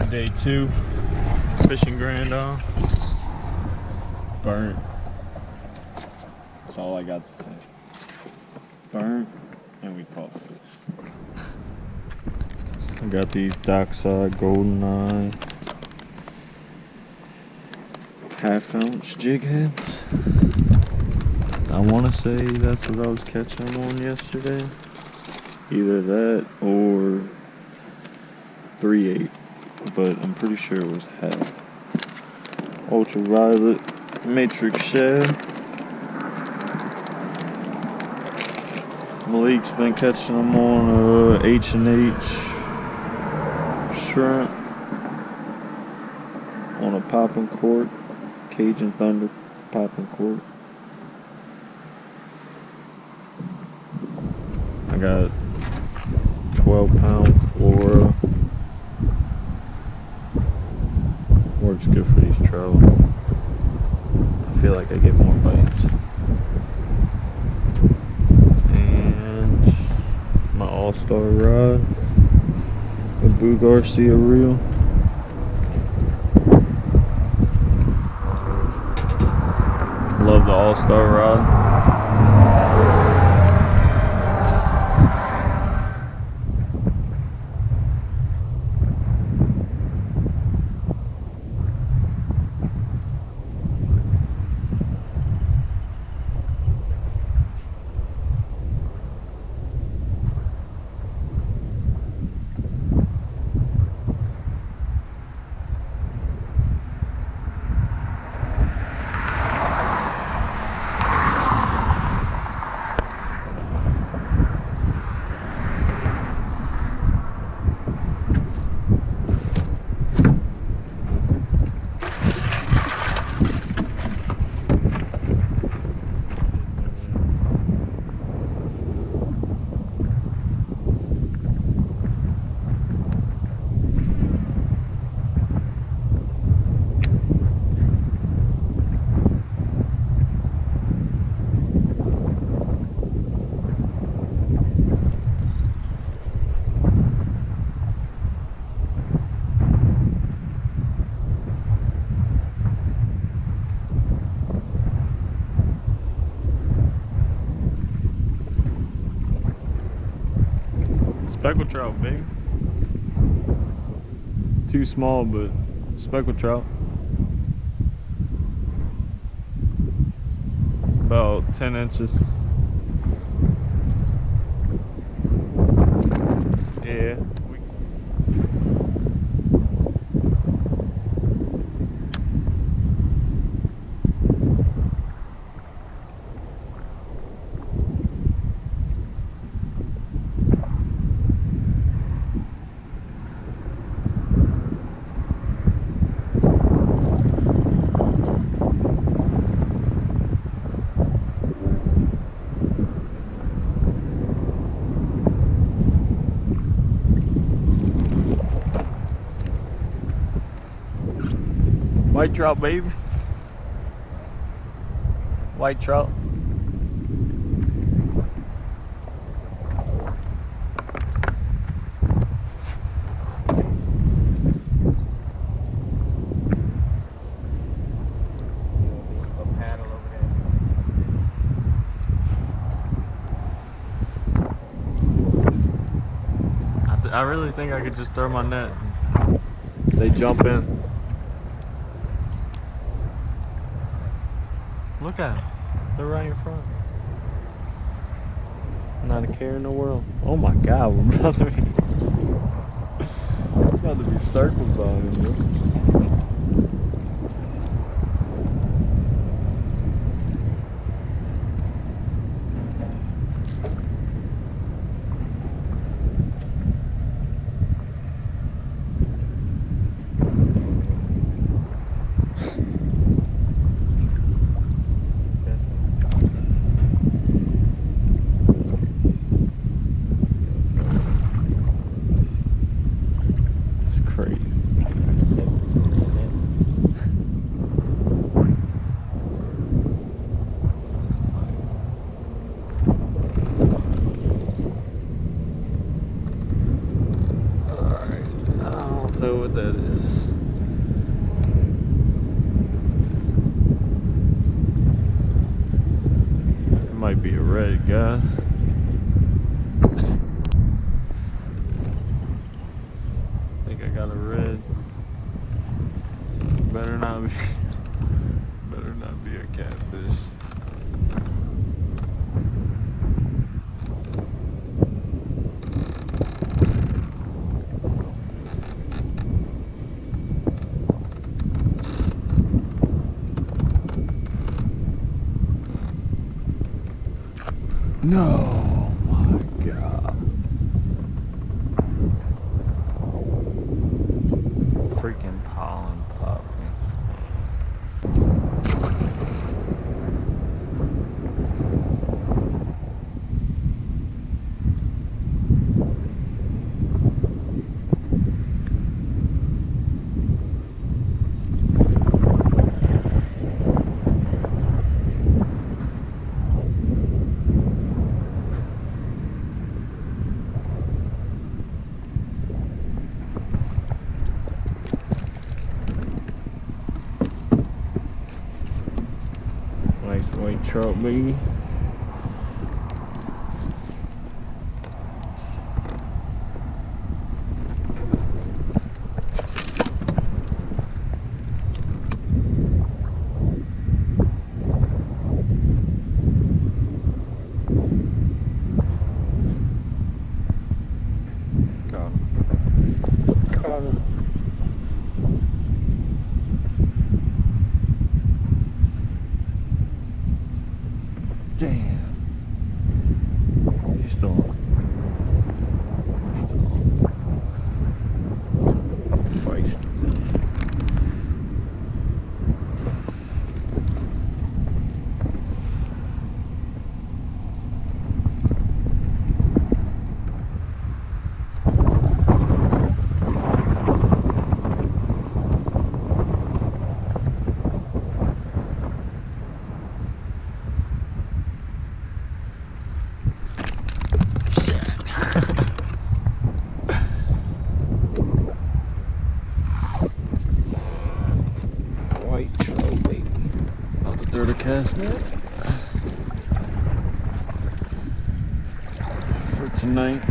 Day 2. Fishing Grand on. Burnt. That's all I got to say. Burnt, and we caught fish. I got these Dockside GoldenEye half-ounce jig heads. I want to say that's what I was catching them on yesterday. Either that or 3/8, but I'm pretty sure it was half. Ultraviolet matrix shad. Malik's been catching them on H&H shrimp on a popping cork, Cajun Thunder popping cork. I got 12-pound Flora. Works good for these trout. I feel like I get more bites. And my All-Star rod, the Boo Garcia reel. Love the All-Star rod. Speckled trout, baby. Too small, but speckled trout. About 10 inches. Yeah. White trout, baby. White trout. I really think I could just throw my net. They jump in. Look at them. They're right in front. Not a care in the world. Oh my God, we're about to be circled by him, bro. clue what that is. It might be a red, guys. I think I got a red. Better not be. Better not be a catfish. No, my God. Freaking pollen popping. Nice white trout, baby. Got him. Got him. Damn. He's still on. He's still on. Feisty. White trout, baby. About to throw the cast net for tonight.